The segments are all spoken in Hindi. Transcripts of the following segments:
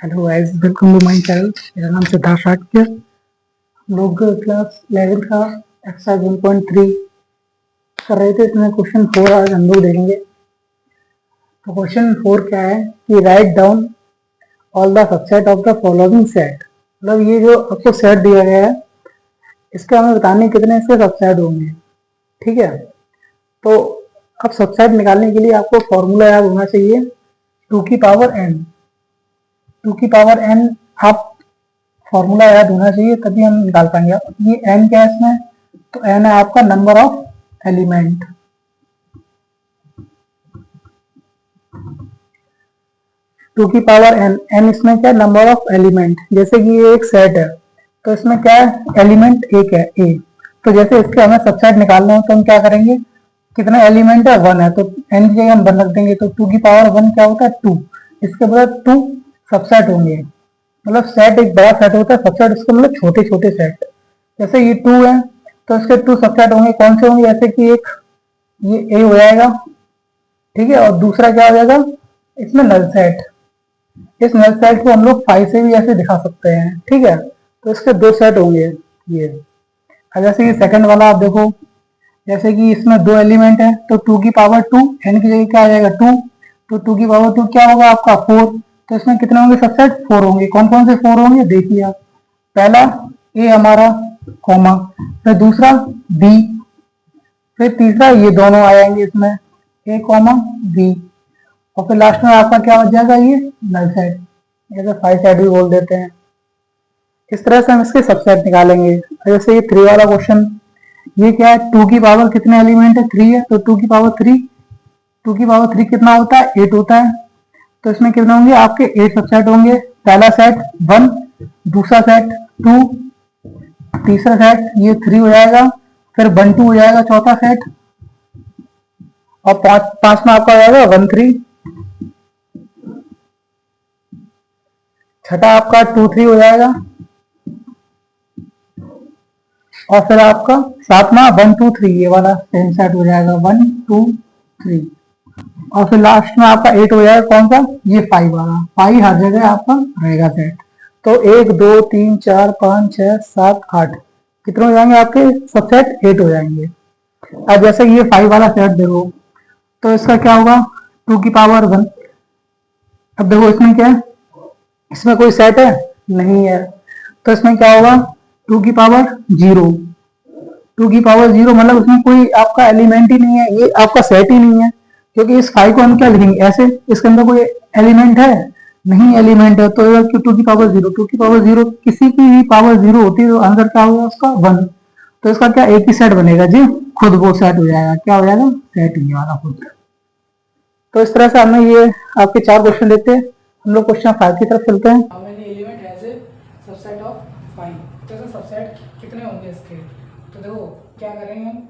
Hello guys, welcome to my channel. मेरा नाम सिद्धार्थ शाक्य। हम लोग क्लास 11 का एक्सरसाइज 1.3 कर रहे थे। इसमें क्वेश्चन 4 आज हम लोग देखेंगे। तो क्वेश्चन 4 क्या है कि write down all the subset of the following set. मतलब ये जो आपको सेट दिया गया है, इसके हमें बताने कितने इसके सबसेट होंगे। ठीक है, तो अब सबसेट निकालने के लिए आपको फॉर्मूला याद होना चाहिए 2 की पावर n। 2 की पावर n आप फॉर्मूला याद होना चाहिए, तभी हम निकाल पाएंगे। ये n क्या है इसमें, तो n है आपका नंबर ऑफ एलिमेंट। टू की पावर n, n इसमें क्या है, नंबर ऑफ एलिमेंट। जैसे कि ये एक सेट है, तो इसमें क्या है, एलिमेंट एक है a। तो जैसे इसके हमें सबसेट निकालना हो तो हम क्या करेंगे, कितना एलिमेंट है, 1 है, तो n की जगह हम 1 रख देंगे। तो 2 की पावर 1 क्या होता है, 2। इसके बाद 2 सबसेट होंगे। मतलब सेट एक बड़ा सेट होता है, सबसेट उसको मतलब छोटे छोटे सेट। जैसे ये 2 है, तो इसके 2 सबसेट होंगे। कौन से होंगे, जैसे कि एक ये ए हो जाएगा, ठीक है, और दूसरा क्या हो जाएगा इसमें नल सेट। इस नल सेट को हम लोग 5 से भी ऐसे दिखा सकते हैं। ठीक है, तो इसके 2 सेट होंगे ये। अब जैसे कि सेकंड वाला आप देखो, जैसे कि इसमें 2 एलिमेंट है, तो 2 की पावर 2, एन की जगह क्या आ जाएगा 2। तो 2 की पावर 2 क्या होगा आपका 4। तो इसमें कितने होंगे सबसेट, 4 होंगे। कौन कौन से 4 होंगे देखिए आप। पहला ए हमारा, कॉमा, फिर दूसरा बी, फिर तीसरा ये दोनों आ जाएंगे इसमें, ए कॉमा बी, और फिर लास्ट में आपका क्या बच जाएगा, ये नल सेट, जैसे 5 सेट भी बोल देते हैं। इस तरह से हम इसके सबसेट निकालेंगे। जैसे ये 3 वाला क्वेश्चन, ये क्या है, 2 की पावर कितने एलिमेंट है, 3 है, तो 2 की पावर 3, 2 की पावर 3 कितना होता है, 8 होता है। तो इसमें कितने होंगे आपके 8 सबसेट होंगे। पहला सेट 1, दूसरा सेट 2, तीसरा सेट ये 3 हो जाएगा, फिर 1 2 हो जाएगा चौथा सेट, और पांच में आपका हो जाएगा 1 3, छठा आपका 2 3 हो जाएगा, और फिर आपका सातवां 1 2 3, ये वाला सेम सेट हो जाएगा 1 2 3, और फिर लास्ट में आपका 8 हो जाएगा। कौन सा, ये 5 वाला। 5 हर जगह आपका रहेगा सेट। तो 1 2 3 4 5 6 7 8, कितने हो जाएंगे आपके सबसेट, 8 हो जाएंगे। अब जैसे ये 5 वाला सेट देखो, तो इसका क्या होगा, 2 की पावर 1। अब देखो इसमें क्या है, इसमें कोई सेट है नहीं है, तो इसमें क्या होगा, 2 की पावर 0। 2 की पावर 0 मतलब उसमें कोई आपका एलिमेंट ही नहीं है, ये आपका सेट ही नहीं है। क्योंकि इस 5 को हम क्या लिखेंगे ऐसे, इसके अंदर कोई एलिमेंट है नहीं, एलिमेंट है, तो 2 की पावर 0, 2 की पावर 0 किसी की भी पावर 0 होती है, तो आंसर क्या होगा उसका 1। तो इसका क्या एक ही सेट बनेगा जी, खुद वो सेट हो जाएगा। क्या हो जाएगा, सेट ही वाला खुद। तो इस तरह से हमें ये आपके 4 क्वेश्चन देखते हैं। हम लोग क्वेश्चन 5 की तरफ चलते हैं। How many element has a subset of 5। तो इसमें सबसेट कितने होंगे इसके, तो देखो क्या करेंगे हम,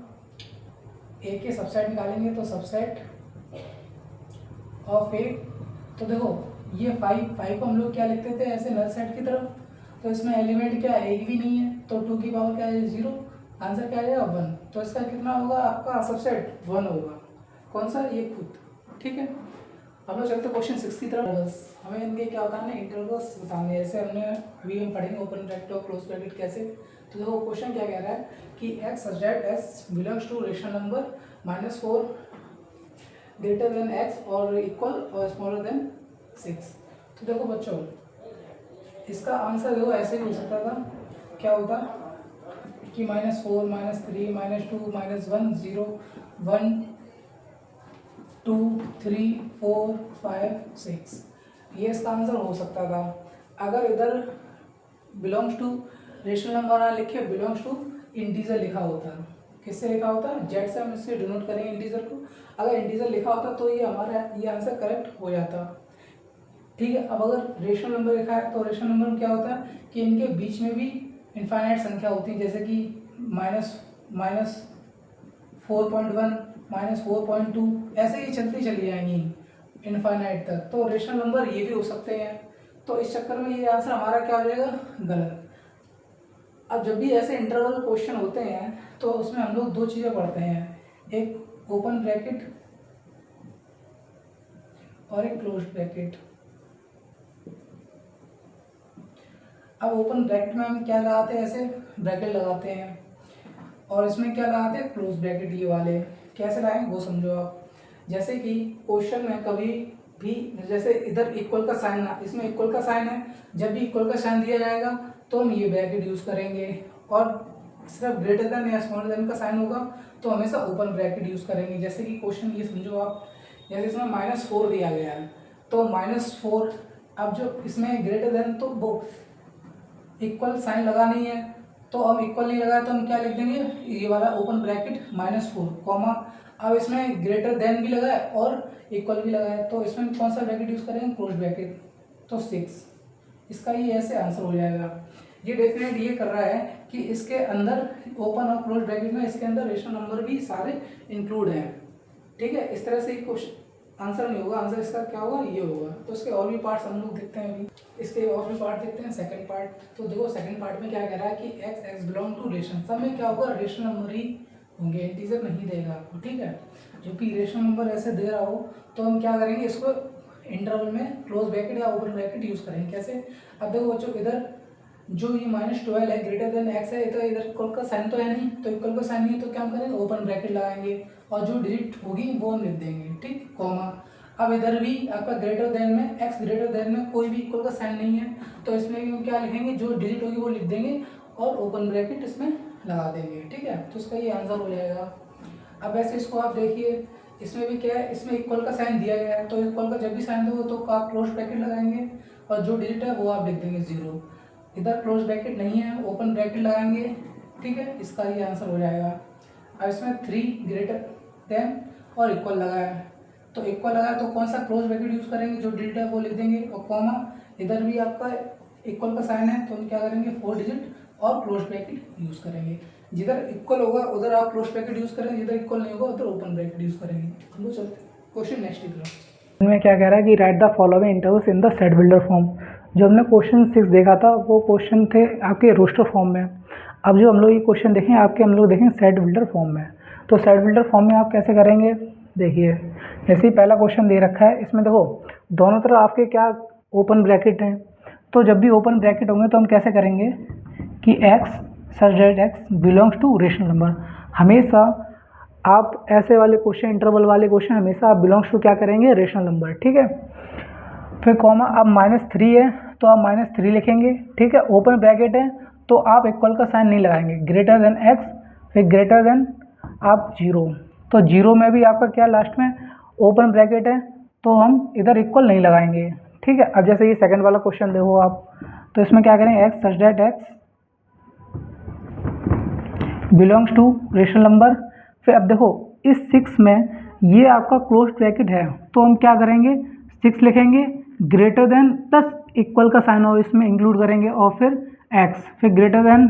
ए के सबसेट निकालेंगे। तो सबसेट ऑफ ए, तो देखो ये 5 को हम लोग क्या लिखते थे ऐसे नल सेट की तरफ, तो इसमें एलिमेंट क्या है, एक भी नहीं है, तो 2 की पावर क्या है 0, आंसर क्या आ जाएगा 1। तो इसका कितना होगा आपका सबसेट 1 होगा। कौन सा, ये खुद। ठीक है, हम लोग चलते क्वेश्चन 6 की तरफ। बस हमें इनके क्या बताना है, इंटरवल्स बताने हैं। जैसे हमने अभी हम पढ़ेंगे ओपन ब्रैकेट और क्लोज ब्रैकेट कैसे। तो देखो क्वेश्चन क्या कह रहा है कि x such that S belongs to rational number -4 greater than x और इक्वल और स्मॉलर देन 6। तो देखो बच्चों, इसका आंसर देखो ऐसे भी हो सकता था, क्या होता कि -4 -3 -2 -1 0 1 2 3 4 5 6, ये इसका आंसर हो सकता था। अगर इधर बिलोंग्स टू रेशनल नंबर ना लिखे, बिलोंग्स टू इंटीजर लिखा होता। किससे लिखा होता, जेड से हम इससे डिनोट करेंगे इंटीजर को। अगर इंटीजर लिखा होता तो ये हमारा ये आंसर करेक्ट हो जाता। ठीक है, अब अगर रेशनल नंबर लिखा है, तो रेशनल नंबर में क्या होता है कि इनके बीच में भी इनफाइनाइट संख्या होती है, जैसे कि -4.1 -4.2, ऐसे ही चलती चली जाएंगी इनफाइनाइट तक। तो रेशनल नंबर ये भी हो सकते हैं। तो इस चक्कर में ये आंसर हमारा क्या हो जाएगा, गलत। अब जब भी ऐसे इंटरवल क्वेश्चन होते हैं तो उसमें हम लोग 2 चीज़ें पढ़ते हैं, एक ओपन ब्रैकेट और एक क्लोज ब्रैकेट। अब ओपन ब्रैकेट में हम क्या लगाते हैं, ऐसे ब्रैकेट लगाते हैं, और इसमें क्या लगाते हैं, क्लोज ब्रैकेट। ये वाले कैसे लगाएंगे वो समझो आप। जैसे कि क्वेश्चन में कभी भी, जैसे इधर इक्वल का साइन, इसमें इक्वल का साइन है, जब भी इक्वल का साइन दिया जाएगा तो हम ये ब्रैकेट यूज करेंगे, और सिर्फ ग्रेटर देन या स्मॉलर देन का साइन होगा तो हमेशा ओपन ब्रैकेट यूज करेंगे। जैसे कि क्वेश्चन ये समझो आप, जैसे इसमें -4 दिया गया है, तो -4, अब जो इसमें ग्रेटर देन, तो वो इक्वल साइन लगा नहीं है, तो हम इक्वल नहीं लगाया तो हम क्या लिख देंगे, ये वाला ओपन ब्रैकेट -4 कॉमा। अब इसमें ग्रेटर देन भी लगा है और इक्वल भी लगा है, तो इसमें कौन सा ब्रैकेट यूज करेंगे, क्लोज ब्रैकेट, तो 6। इसका ये ऐसे आंसर हो जाएगा। ये डेफिनेट ये कर रहा है कि इसके अंदर ओपन और क्लोज ब्रैकेट में इसके अंदर रेशनल नंबर भी सारे इंक्लूड हैं। ठीक है, इस तरह से क्वेश्चन आंसर नहीं होगा, आंसर इसका क्या होगा, ये होगा। तो इसके और भी पार्ट्स हम लोग देखते हैं अभी, इसके और भी पार्ट देखते हैं। सेकंड पार्ट, तो देखो सेकंड पार्ट में क्या कह रहा है कि x बिलोंग टू रेशनल, सब में क्या होगा, रेशनल नंबर ही होंगे, इंटीजर नहीं देगा आपको। ठीक है, जो कि रेशनल नंबर ऐसे दे रहा हो तो हम क्या करेंगे, इसको इंटरवल में क्लोज ब्रैकेट या ओपन ब्रैकेट यूज करेंगे। कैसे, अब देखो बच्चों, इधर जो ये -12 है ग्रेटर देन x है, तो इधर इक्वल का साइन तो है नहीं, तो इक्वल का साइन नहीं है तो क्या हम करेंगे, ओपन ब्रैकेट लगाएंगे, और जो डिजिट होगी वो हम लिख देंगे। ठीक, कॉमा। अब इधर भी आपका ग्रेटर देन में, x ग्रेटर देन में कोई भी इक्वल का साइन नहीं है, तो इसमें भी हम क्या लिखेंगे, जो डिजिट होगी वो लिख देंगे और ओपन ब्रैकेट इसमें लगा देंगे। ठीक है, तो इसका ये आंसर हो जाएगा। अब ऐसे इसको आप देखिए, इसमें भी क्या है, इसमें इक्वल का साइन दिया गया है, तो इक्वल का जब भी साइन दो तो आप क्लोज ब्रैकेट लगाएंगे, और जो डिजिट है वो आप लिख देंगे 0। इधर क्लोज ब्रैकेट नहीं है, ओपन ब्रैकेट लगाएंगे। ठीक है, इसका ये आंसर हो जाएगा। अब इसमें 3 ग्रेटर देन और इक्वल लगाया है, तो इक्वल लगाया तो कौन सा क्लोज ब्रैकेट यूज करेंगे, जो डिजिट है वो लिख देंगे, और कॉमा। इधर भी आपका इक्वल का साइन है तो हम क्या करेंगे, 4 डिजिट और क्लोज ब्रैकेट यूज करेंगे। जिधर इक्वल होगा उधर आप क्लोज ब्रैकेट यूज करेंगे, जिधर इक्वल नहीं होगा उधर ओपन ब्रैकेट यूज करेंगे। हम लोग चलते क्वेश्चन नेक्स्ट की तरफ। इनमें क्या कह रहा है कि right the following intervals in the set builder form. जो हमने क्वेश्चन 6 देखा था वो क्वेश्चन थे आपके रोस्टर फॉर्म में। अब जो हम लोग ये क्वेश्चन देखें आपके, हम लोग देखें सेट बिल्डर फॉर्म में। तो सेट बिल्डर फॉर्म में आप कैसे करेंगे, देखिए जैसे ही पहला क्वेश्चन दे रखा है, इसमें देखो दोनों तरफ आपके क्या ओपन ब्रैकेट हैं, तो जब भी ओपन ब्रैकेट होंगे तो हम कैसे करेंगे कि x such that x belongs to rational number. हमेशा आप ऐसे वाले क्वेश्चन, इंटरवल वाले क्वेश्चन, हमेशा आप बिलोंग्स टू क्या करेंगे, रेशनल नंबर। ठीक है, फिर कॉमा, अब -3 है तो आप -3 लिखेंगे। ठीक है, ओपन ब्रैकेट है तो आप इक्वल का साइन नहीं लगाएंगे, ग्रेटर देन x, फिर ग्रेटर देन आप 0, तो 0 में भी आपका क्या लास्ट में ओपन ब्रैकेट है तो हम इधर इक्वल नहीं लगाएंगे। ठीक है, अब जैसे ये सेकंड वाला क्वेश्चन देखो आप, तो इसमें क्या करेंगे, x such that x belongs to rational number. फिर अब देखो इस 6 में ये आपका क्लोज ब्रैकेट है तो हम क्या करेंगे, 6 लिखेंगे, ग्रेटर देन प्लस इक्वल का साइन और इसमें इंक्लूड करेंगे, और फिर x, फिर ग्रेटर देन।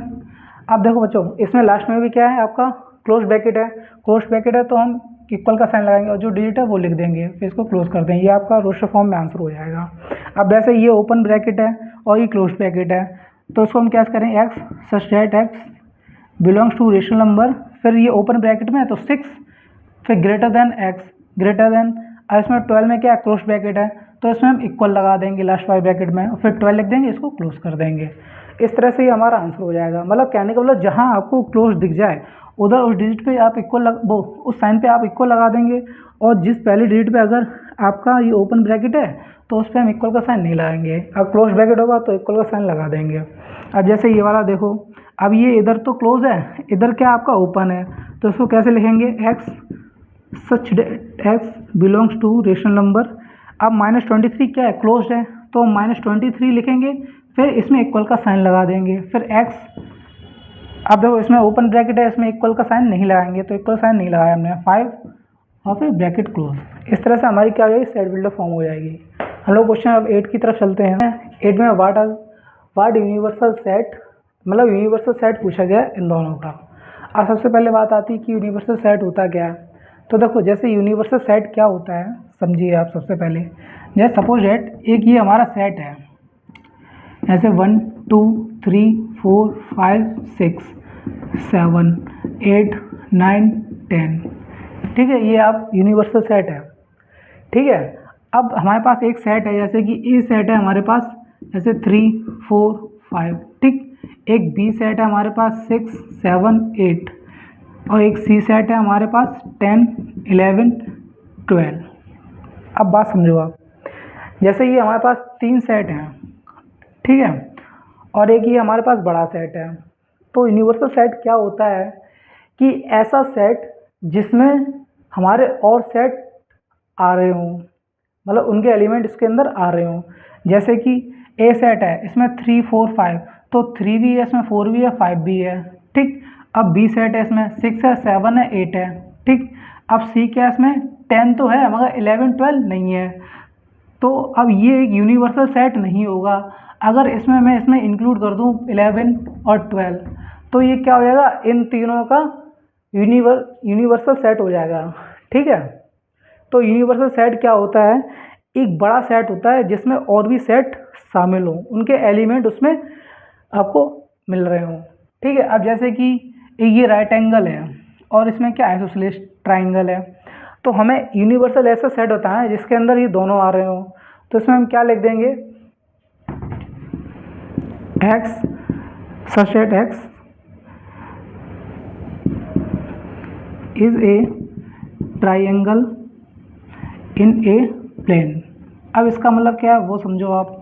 अब देखो बच्चों इसमें लास्ट में भी क्या है आपका क्लोज ब्रैकेट है, क्लोज ब्रैकेट है तो हम इक्वल का साइन लगाएंगे और जो डिजिट है वो लिख देंगे, फिर इसको क्लोज कर देंगे। ये आपका रोस्टर फॉर्म में आंसर हो जाएगा। अब वैसे ये ओपन ब्रैकेट है और ये क्लोज ब्रैकेट है, तो इसको हम क्या करें, x such that x belongs to rational number, फिर ये ओपन ब्रैकेट में है तो 6, फिर greater than x, greater than, और इसमें 12 में क्या क्लोज ब्रैकेट है तो इसमें हम इक्वल लगा देंगे लास्ट वाले ब्रैकेट में, और फिर 12 लिख देंगे, इसको क्लोज कर देंगे। इस तरह से ही हमारा आंसर हो जाएगा। मतलब कहने का मतलब जहाँ आपको क्लोज दिख जाए उधर उस डिजिट पे आप इक्वल वो उस साइन पे आप इक्वल लगा देंगे, और जिस पहली डिजिट पे अगर आपका ये ओपन ब्रैकेट है तो उस पर हम इक्वल का साइन नहीं लगाएंगे, अब क्लोज ब्रैकेट होगा तो इक्वल का साइन लगा देंगे। अब जैसे ये वाला देखो, अब ये इधर तो क्लोज है, इधर क्या आपका ओपन है, तो इसको कैसे लिखेंगे, x such that x belongs to rational number. अब -23 क्या है, क्लोज है, तो -23 लिखेंगे, फिर इसमें इक्वल का साइन लगा देंगे, फिर x। अब देखो इसमें ओपन ब्रैकेट है, इसमें इक्वल का साइन नहीं लगाएंगे, तो इक्वल साइन नहीं लगाया हमने, 5, और फिर ब्रैकेट क्लोज। इस तरह से हमारी क्या हो जाएगी, सेट बिल्डर फॉर्म हो जाएगी। हम लोग क्वेश्चन अब 8 की तरफ चलते हैं। 8 में व्हाट यूनिवर्सल सेट, मतलब यूनिवर्सल सेट पूछा गया इन दोनों का। अब सबसे पहले बात आती है कि यूनिवर्सल सेट होता क्या है। तो देखो जैसे यूनिवर्सल सेट क्या होता है समझिए आप। सबसे पहले जैसे सपोज डेट एक ये हमारा सेट है, ऐसे 1 2 3 4 5 6 7 8 9 10, ठीक है, ये आप यूनिवर्सल सेट है। ठीक है, अब हमारे पास एक सेट है, जैसे कि ए सेट है हमारे पास, जैसे 3 4 5 ठीक। एक बी सेट है हमारे पास 6, 7, 8 और एक सी सेट है हमारे पास 10, 11, 12। अब बात समझो आप, जैसे ये हमारे पास 3 सेट हैं, ठीक है, और एक ये हमारे पास बड़ा सेट है। तो यूनिवर्सल सेट क्या होता है कि ऐसा सेट जिसमें हमारे और सेट आ रहे हों, मतलब उनके एलिमेंट इसके अंदर आ रहे हों। जैसे कि ए सेट है, इसमें 3, 4, 5, तो 3 भी है, इसमें 4 भी है, 5 भी है, ठीक। अब बी सेट है, इसमें 6 है, 7 है, 8 है, ठीक। अब सी क्या है, इसमें 10 तो है मगर 11, 12 नहीं है। तो अब ये एक यूनिवर्सल सेट नहीं होगा। अगर इसमें मैं इंक्लूड कर दूं 11 और 12, तो ये क्या हो जाएगा, इन तीनों का यूनिवर्सल सेट हो जाएगा, ठीक है। तो यूनिवर्सल सेट क्या होता है, एक बड़ा सेट होता है जिसमें और भी सेट शामिल हों, उनके एलिमेंट उसमें आपको मिल रहे हों, ठीक है। अब जैसे कि ये राइट एंगल है और इसमें क्या आइसोसेलेस ट्राइंगल है, तो हमें यूनिवर्सल ऐसा सेट होता है जिसके अंदर ये दोनों आ रहे हों। तो इसमें हम क्या लिख देंगे, x such that x is a triangle in a plane. अब इसका मतलब क्या है वो समझो आप,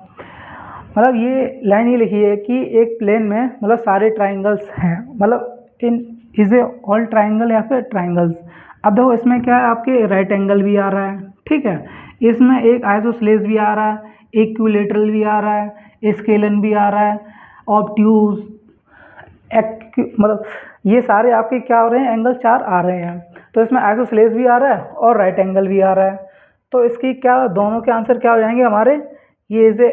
मतलब ये लाइन ये लिखी है कि एक प्लेन में मतलब सारे ट्राइंगल्स हैं, मतलब इन इज ए ऑल ट्राइंगल या फिर ट्राइंगल्स। अब देखो इसमें क्या है, आपके राइट एंगल भी आ रहा है, ठीक है, इसमें एक आइसोसेलेस भी आ रहा है, इक्विलैटरल भी आ रहा है, स्केलन भी आ रहा है, ऑब्ट्यूज, मतलब ये सारे आपके क्या हो रहे हैं, एंगल 4 आ रहे हैं। तो इसमें आइसोसेलेस भी आ रहा है और राइट एंगल भी आ रहा है। तो इसकी क्या, दोनों के आंसर क्या हो जाएंगे हमारे, ये is a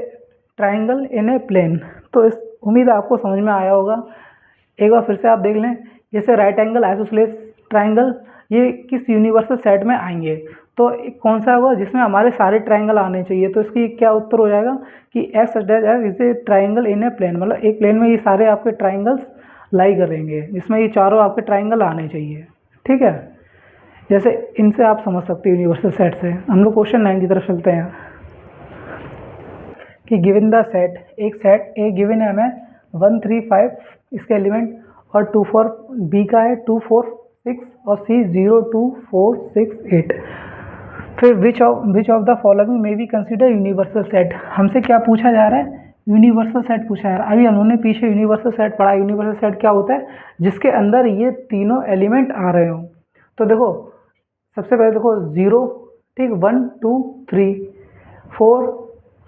triangle in a plane. तो इस उम्मीद है आपको समझ में आया होगा। एक बार फिर से आप देख लें, जैसे राइट एंगल, आइसोसेलेस, ट्राइंगल, ये किस यूनिवर्सल सेट में आएंगे, तो कौन सा होगा जिसमें हमारे सारे ट्राइंगल आने चाहिए। तो इसकी क्या उत्तर हो जाएगा कि x is a triangle in a plane, मतलब एक प्लेन में ये सारे आपके ट्राइंगल्स लाई करेंगे जिसमें ये चारों आपके ट्राइंगल आने चाहिए, ठीक है। जैसे इनसे आप समझ सकते हैं यूनिवर्सल सेट से। हम लोग क्वेश्चन 9 की तरफ चलते हैं कि गिवन द सेट, एक सेट ए गिवन है हमें 1, 3, 5 इसके एलिमेंट और 2, 4 बी का है 2, 4, 6 और सी 0, 2, 4, 6, 8। फिर which of the following may be consider universal set. हमसे क्या पूछा जा रहा है, यूनिवर्सल सेट पूछा जा रहा है। अभी हमने पीछे यूनिवर्सल सेट पढ़ा। यूनिवर्सल सेट क्या होता है, जिसके अंदर ये तीनों एलिमेंट आ रहे हों। तो देखो सबसे पहले देखो 0, ठीक, 1, 2, 3, 4,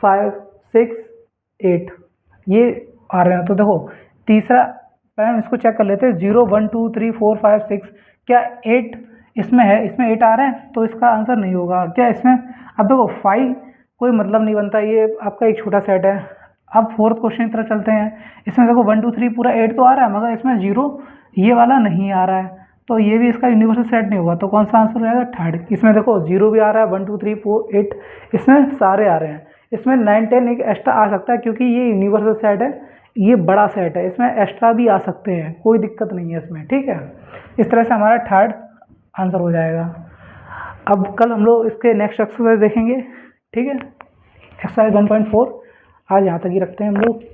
5, 6, 8 ये आ रहे हैं। तो देखो तीसरा पहले हम इसको चेक कर लेते हैं, 0, 1, 2, 3, 4, 5, 6, क्या 8 इसमें है, इसमें 8 आ रहा है, तो इसका आंसर नहीं होगा क्या इसमें। अब देखो 5 कोई मतलब नहीं बनता, ये आपका एक छोटा सेट है। अब फोर्थ क्वेश्चन की तरफ चलते हैं। इसमें देखो 1, 2, 3 पूरा 8 तो आ रहा है मगर इसमें 0 ये वाला नहीं आ रहा है, तो ये भी इसका यूनिवर्सल सेट नहीं होगा। तो कौन सा आंसर हो जाएगा, थर्ड। इसमें देखो 0 भी आ रहा है, 1, 2, 3, 4, 8 इसमें सारे आ रहे हैं। इसमें 9, 10 एक एक्स्ट्रा आ सकता है क्योंकि ये यूनिवर्सल सेट है, ये बड़ा सेट है, इसमें एक्स्ट्रा भी आ सकते हैं, कोई दिक्कत नहीं है इसमें, ठीक है। इस तरह से हमारा थर्ड आंसर हो जाएगा। अब कल हम लोग इसके नेक्स्ट एक्सरसाइज देखेंगे, ठीक है। एक्सरसाइज 1.4 आज यहाँ तक ही रखते हैं हम लोग।